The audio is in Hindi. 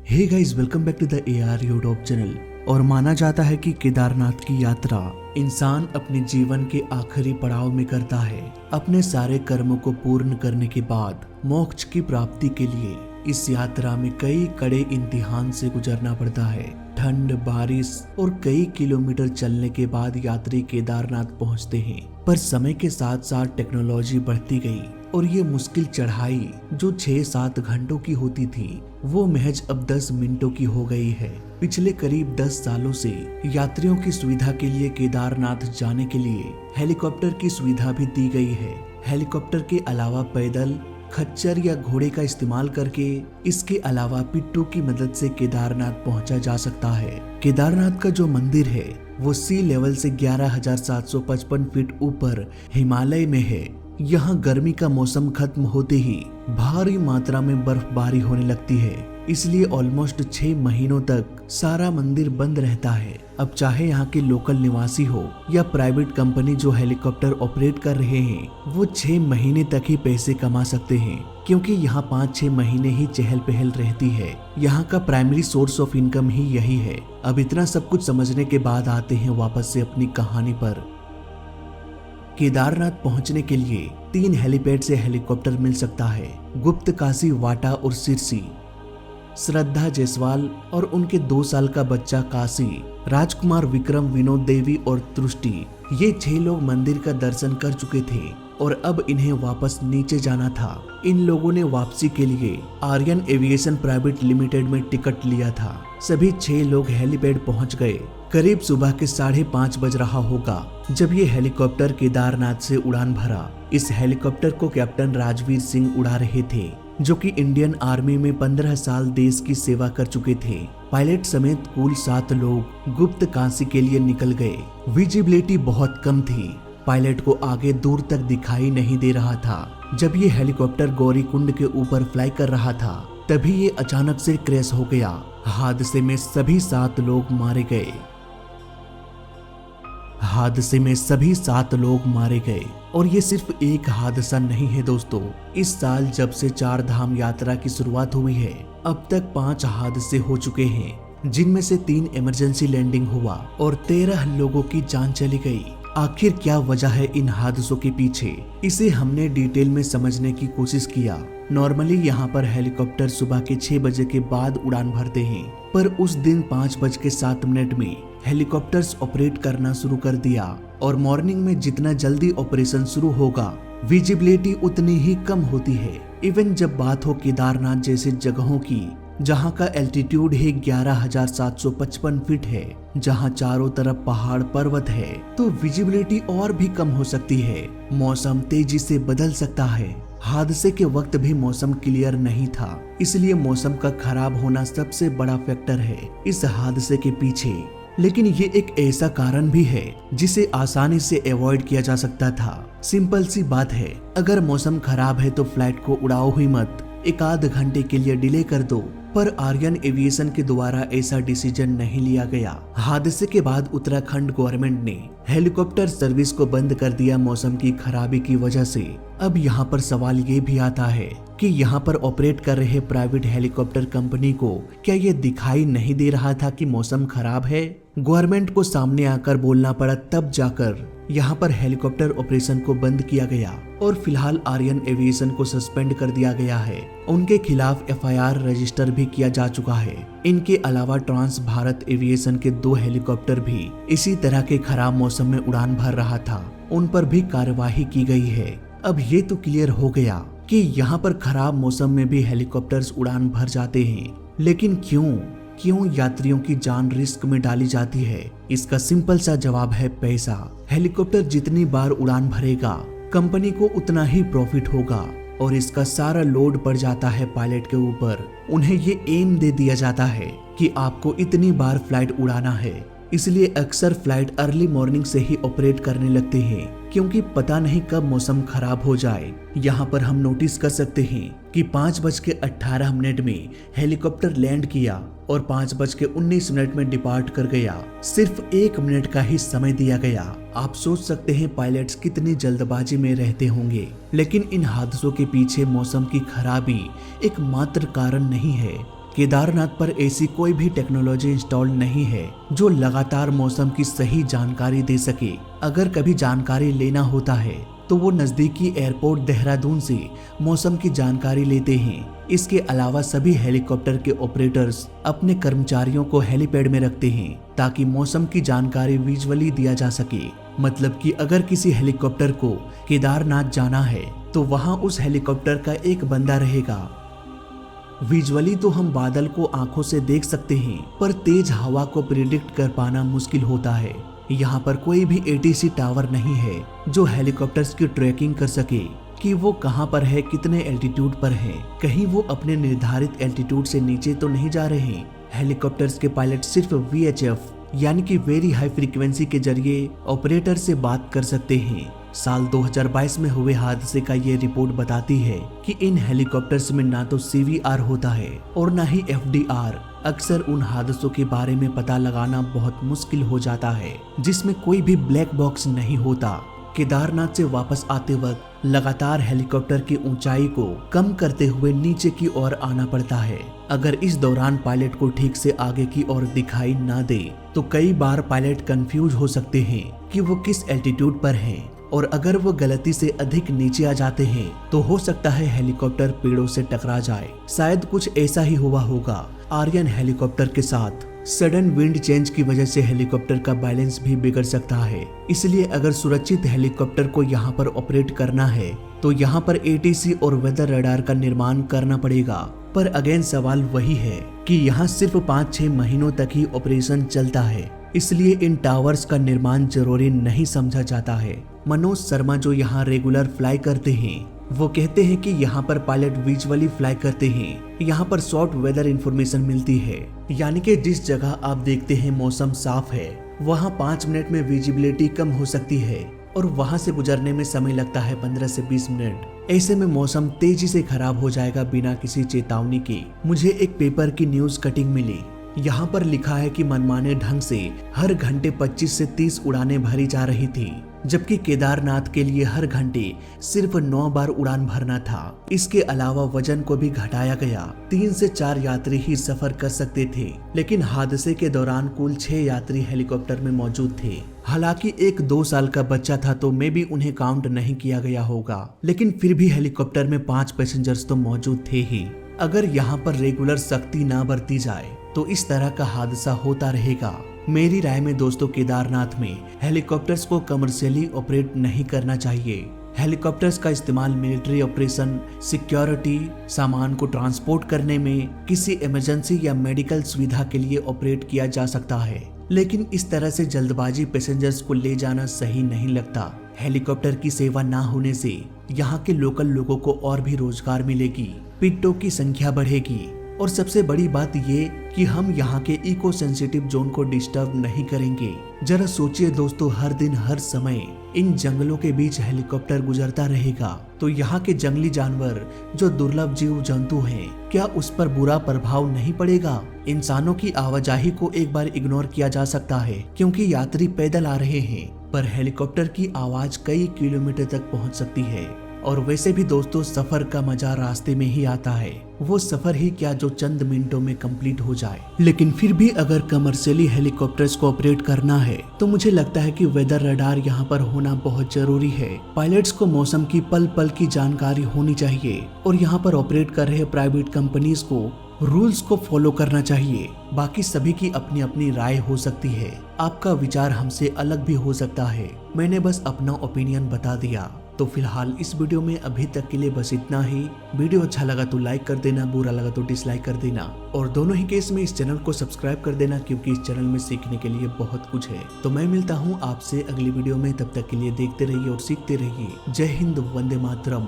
Hey guys, welcome back to the AR YouTube channel. और माना जाता है कि केदारनाथ की यात्रा इंसान अपने जीवन के आखिरी पड़ाव में करता है। अपने सारे कर्मों को पूर्ण करने के बाद मोक्ष की प्राप्ति के लिए इस यात्रा में कई कड़े इम्तिहान से गुजरना पड़ता है। ठंड, बारिश और कई किलोमीटर चलने के बाद यात्री केदारनाथ पहुंचते हैं। पर समय के साथ साथ टेक्नोलॉजी बढ़ती गई और ये मुश्किल चढ़ाई जो 6-7 घंटों की होती थी वो महज अब 10 मिनटों की हो गई है। पिछले करीब 10 सालों से यात्रियों की सुविधा के लिए केदारनाथ जाने के लिए हेलीकॉप्टर की सुविधा भी दी गई है। हेलीकॉप्टर के अलावा पैदल, खच्चर या घोड़े का इस्तेमाल करके, इसके अलावा पिट्ठू की मदद से केदारनाथ पहुंचा जा सकता है। केदारनाथ का जो मंदिर है वो सी लेवल से 11,755 फीट ऊपर हिमालय में है। यहाँ गर्मी का मौसम खत्म होते ही भारी मात्रा में बर्फबारी होने लगती है, इसलिए ऑलमोस्ट 6 महीनों तक सारा मंदिर बंद रहता है। अब चाहे यहाँ के लोकल निवासी हो या प्राइवेट कंपनी जो हेलीकॉप्टर ऑपरेट कर रहे हैं, वो 6 महीने तक ही पैसे कमा सकते हैं, क्योंकि यहाँ 5-6 महीने ही चहल पहल रहती है। यहाँ का प्राइमरी सोर्स ऑफ इनकम ही यही है। अब इतना सब कुछ समझने के बाद आते हैं वापस से अपनी कहानी पर। केदारनाथ पहुंचने के लिए 3 हेलीपैड से हेलीकॉप्टर मिल सकता है। गुप्त काशी, वाटा और सिरसी। श्रद्धा जायसवाल और उनके 2 साल का बच्चा काशी, राजकुमार, विक्रम, विनोद देवी और तुष्टि, ये 6 लोग मंदिर का दर्शन कर चुके थे और अब इन्हें वापस नीचे जाना था। इन लोगों ने वापसी के लिए आर्यन एविएशन प्राइवेट लिमिटेड में टिकट लिया था। सभी 6 लोग हेलीपैड पहुंच गए। करीब सुबह के 5:30 बज रहा होगा जब ये हेलीकॉप्टर केदारनाथ से उड़ान भरा। इस हेलीकॉप्टर को कैप्टन राजवीर सिंह उड़ा रहे थे, जो कि इंडियन आर्मी में 15 साल देश की सेवा कर चुके थे। पायलट समेत कुल 7 लोग गुप्त काशी के लिए निकल गए। विजिबिलिटी बहुत कम थी, पायलट को आगे दूर तक दिखाई नहीं दे रहा था। जब ये हेलीकॉप्टर गौरीकुंड के ऊपर फ्लाई कर रहा था तभी ये अचानक से क्रैश हो गया। हादसे में सभी 7 लोग मारे गए। और ये सिर्फ एक हादसा नहीं है दोस्तों। इस साल जब से 4 धाम यात्रा की शुरुआत हुई है, अब तक 5 हादसे हो चुके हैं, जिनमें से 3 इमरजेंसी लैंडिंग हुआ और 13 लोगों की जान चली गई। आखिर क्या वजह है इन हादसों के पीछे, इसे हमने डिटेल में समझने की कोशिश किया। नॉर्मली यहाँ पर हेलीकॉप्टर सुबह के 6 बजे के बाद उड़ान भरते हैं, पर उस दिन 5:07 में हेलीकॉप्टर्स ऑपरेट करना शुरू कर दिया। और मॉर्निंग में जितना जल्दी ऑपरेशन शुरू होगा, विजिबिलिटी उतनी ही कम होती है। इवन जब बात हो केदारनाथ जैसे जगहों की, जहाँ का एल्टीट्यूड है 11,755 फीट है, जहाँ चारों तरफ पहाड़ पर्वत है, तो विजिबिलिटी और भी कम हो सकती है। मौसम तेजी से बदल सकता है। हादसे के वक्त भी मौसम क्लियर नहीं था, इसलिए मौसम का खराब होना सबसे बड़ा फैक्टर है इस हादसे के पीछे। लेकिन ये एक ऐसा कारण भी है जिसे आसानी से अवॉइड किया जा सकता था। सिंपल सी बात है, अगर मौसम खराब है तो फ्लाइट को उड़ाओ ही मत, 1-8 घंटे के लिए डिले कर दो। पर आर्यन एविएशन के द्वारा ऐसा डिसीजन नहीं लिया गया। हादसे के बाद उत्तराखंड गवर्नमेंट ने हेलीकॉप्टर सर्विस को बंद कर दिया मौसम की खराबी की वजह से। अब यहाँ पर सवाल ये भी आता है कि यहाँ पर ऑपरेट कर रहे प्राइवेट हेलीकॉप्टर कंपनी को क्या ये दिखाई नहीं दे रहा था कि मौसम खराब है? गवर्नमेंट को सामने आकर बोलना पड़ा, तब जाकर यहाँ पर हेलीकॉप्टर ऑपरेशन को बंद किया गया और फिलहाल आर्यन एविएशन को सस्पेंड कर दिया गया है। उनके खिलाफ FIR रजिस्टर भी किया जा चुका है। इनके अलावा ट्रांस भारत एविएशन के 2 हेलीकॉप्टर भी इसी तरह के खराब मौसम में उड़ान भर रहा था, उन पर भी कार्यवाही की गई है। अब ये तो क्लियर हो गया कि यहाँ पर खराब मौसम में भी हेलीकॉप्टर्स उड़ान भर जाते हैं, लेकिन क्यों यात्रियों की जान रिस्क में डाली जाती है? इसका सिंपल सा जवाब है पैसा। हेलीकॉप्टर जितनी बार उड़ान भरेगा, कंपनी को उतना ही प्रॉफिट होगा और इसका सारा लोड पड़ जाता है पायलट के ऊपर। उन्हें ये एम दे दिया जाता है कि आपको इतनी बार फ्लाइट उड़ाना है, इसलिए अक्सर फ्लाइट अर्ली मॉर्निंग से ही ऑपरेट करने लगते हैं, क्योंकि पता नहीं कब मौसम खराब हो जाए। यहाँ पर हम नोटिस कर सकते हैं कि 5:18 में हेलीकॉप्टर लैंड किया और 5:19 में डिपार्ट कर गया। सिर्फ 1 मिनट का ही समय दिया गया। आप सोच सकते हैं पायलट्स कितनी जल्दबाजी में रहते होंगे। लेकिन इन हादसों के पीछे मौसम की खराबी एकमात्र कारण नहीं है। केदारनाथ पर ऐसी कोई भी टेक्नोलॉजी इंस्टॉल नहीं है जो लगातार मौसम की सही जानकारी दे सके। अगर कभी जानकारी लेना होता है तो वो नजदीकी एयरपोर्ट देहरादून से मौसम की जानकारी लेते हैं। इसके अलावा सभी हेलीकॉप्टर के ऑपरेटर्स अपने कर्मचारियों को हेलीपैड में रखते हैं ताकि मौसम की जानकारी विजुअली दिया जा सके। मतलब कि अगर किसी हेलीकॉप्टर को केदारनाथ जाना है तो वहां उस हेलीकॉप्टर का एक बंदा रहेगा। विजुअली तो हम बादल को आंखों से देख सकते हैं, पर तेज हवा को प्रिडिक्ट कर पाना मुश्किल होता है। यहाँ पर कोई भी एटीसी टावर नहीं है जो हेलीकॉप्टर्स की ट्रैकिंग कर सके कि वो कहाँ पर है, कितने एल्टीट्यूड पर है, कहीं वो अपने निर्धारित एल्टीट्यूड से नीचे तो नहीं जा रहे। हेलीकॉप्टर्स के पायलट सिर्फ VHF यानी कि वेरी हाई फ्रीक्वेंसी के जरिए ऑपरेटर से बात कर सकते हैं। साल 2022 में हुए हादसे का ये रिपोर्ट बताती है कि इन हेलीकॉप्टर्स में ना तो CVR होता है और ना ही FDR। अक्सर उन हादसों के बारे में पता लगाना बहुत मुश्किल हो जाता है जिसमें कोई भी ब्लैक बॉक्स नहीं होता। केदारनाथ से वापस आते वक्त लगातार हेलीकॉप्टर की ऊंचाई को कम करते हुए नीचे की ओर आना पड़ता है। अगर इस दौरान पायलट को ठीक से आगे की ओर दिखाई ना दे तो कई बार पायलट कंफ्यूज हो सकते हैं कि वो किस एल्टीट्यूड पर हैं, और अगर वो गलती से अधिक नीचे आ जाते हैं तो हो सकता है हेलीकॉप्टर पेड़ों से टकरा जाए। शायद कुछ ऐसा ही हुआ होगा आर्यन हेलीकॉप्टर के साथ। सडन विंड चेंज की वजह से हेलीकॉप्टर का बैलेंस भी बिगड़ सकता है, इसलिए अगर सुरक्षित हेलीकॉप्टर को यहाँ पर ऑपरेट करना है तो यहाँ पर ATC और वेदर रडार का निर्माण करना पड़ेगा। पर अगेन सवाल वही है कि यहाँ सिर्फ 5-6 महीनों तक ही ऑपरेशन चलता है, इसलिए इन टावर्स का निर्माण जरूरी नहीं समझा जाता है। मनोज शर्मा जो यहाँ रेगुलर फ्लाई करते हैं वो कहते हैं कि यहाँ पर पायलट विजुअली फ्लाई करते हैं। यहाँ पर शॉर्ट वेदर इंफॉर्मेशन मिलती है, यानी कि जिस जगह आप देखते हैं मौसम साफ है वहाँ 5 मिनट में विजिबिलिटी कम हो सकती है और वहाँ से गुजरने में समय लगता है 15 से 20 मिनट। ऐसे में मौसम तेजी से खराब हो जाएगा बिना किसी चेतावनी के। मुझे एक पेपर की न्यूज कटिंग मिली। यहाँ पर लिखा है कि मनमाने ढंग से हर घंटे 25 से 30 उड़ानें भरी जा रही थी, जबकि केदारनाथ के लिए हर घंटे सिर्फ 9 बार उड़ान भरना था। इसके अलावा वजन को भी घटाया गया। 3 से 4 यात्री ही सफर कर सकते थे, लेकिन हादसे के दौरान कुल 6 यात्री हेलीकॉप्टर में मौजूद थे। हालांकि एक 2 साल का बच्चा था तो मे भी उन्हें काउंट नहीं किया गया होगा, लेकिन फिर भी हेलीकॉप्टर में 5 पैसेंजर्स तो मौजूद थे ही। अगर यहाँ पर रेगुलर सख्ती ना बरती जाए तो इस तरह का हादसा होता रहेगा। मेरी राय में दोस्तों केदारनाथ में हेलीकॉप्टर्स को कमर्शियली ऑपरेट नहीं करना चाहिए। हेलीकॉप्टर्स का इस्तेमाल मिलिट्री ऑपरेशन, सिक्योरिटी, सामान को ट्रांसपोर्ट करने में, किसी इमरजेंसी या मेडिकल सुविधा के लिए ऑपरेट किया जा सकता है, लेकिन इस तरह से जल्दबाजी पैसेंजर्स को ले जाना सही नहीं लगता। हेलीकॉप्टर की सेवा ना होने से यहाँ के लोकल लोगों को और भी रोजगार मिलेगी, पिट्टों की संख्या बढ़ेगी, और सबसे बड़ी बात ये कि हम यहाँ के इको सेंसिटिव जोन को डिस्टर्ब नहीं करेंगे। जरा सोचिए दोस्तों, हर दिन हर समय इन जंगलों के बीच हेलीकॉप्टर गुजरता रहेगा तो यहाँ के जंगली जानवर जो दुर्लभ जीव जंतु हैं, क्या उस पर बुरा प्रभाव नहीं पड़ेगा? इंसानों की आवाजाही को एक बार इग्नोर किया जा सकता है क्योंकि यात्री पैदल आ रहे हैं, पर हेलीकॉप्टर की आवाज कई किलोमीटर तक पहुँच सकती है। और वैसे भी दोस्तों, सफर का मजा रास्ते में ही आता है, वो सफर ही क्या जो चंद मिनटों में कंप्लीट हो जाए। लेकिन फिर भी अगर कमर्शियली हेलीकॉप्टर्स को ऑपरेट करना है तो मुझे लगता है कि वेदर रडार यहाँ पर होना बहुत जरूरी है। पायलट्स को मौसम की पल पल की जानकारी होनी चाहिए और यहाँ पर ऑपरेट कर रहे प्राइवेट कंपनीज को रूल्स को फॉलो करना चाहिए। बाकी सभी की अपनी अपनी राय हो सकती है, आपका विचार हमसे अलग भी हो सकता है। मैंने बस अपना ओपिनियन बता दिया। तो फिलहाल इस वीडियो में अभी तक के लिए बस इतना ही। वीडियो अच्छा लगा तो लाइक कर देना, बुरा लगा तो डिसलाइक कर देना, और दोनों ही केस में इस चैनल को सब्सक्राइब कर देना क्योंकि इस चैनल में सीखने के लिए बहुत कुछ है। तो मैं मिलता हूँ आपसे अगली वीडियो में, तब तक के लिए देखते रहिए और सीखते रहिए। जय हिंद, वंदे मातरम।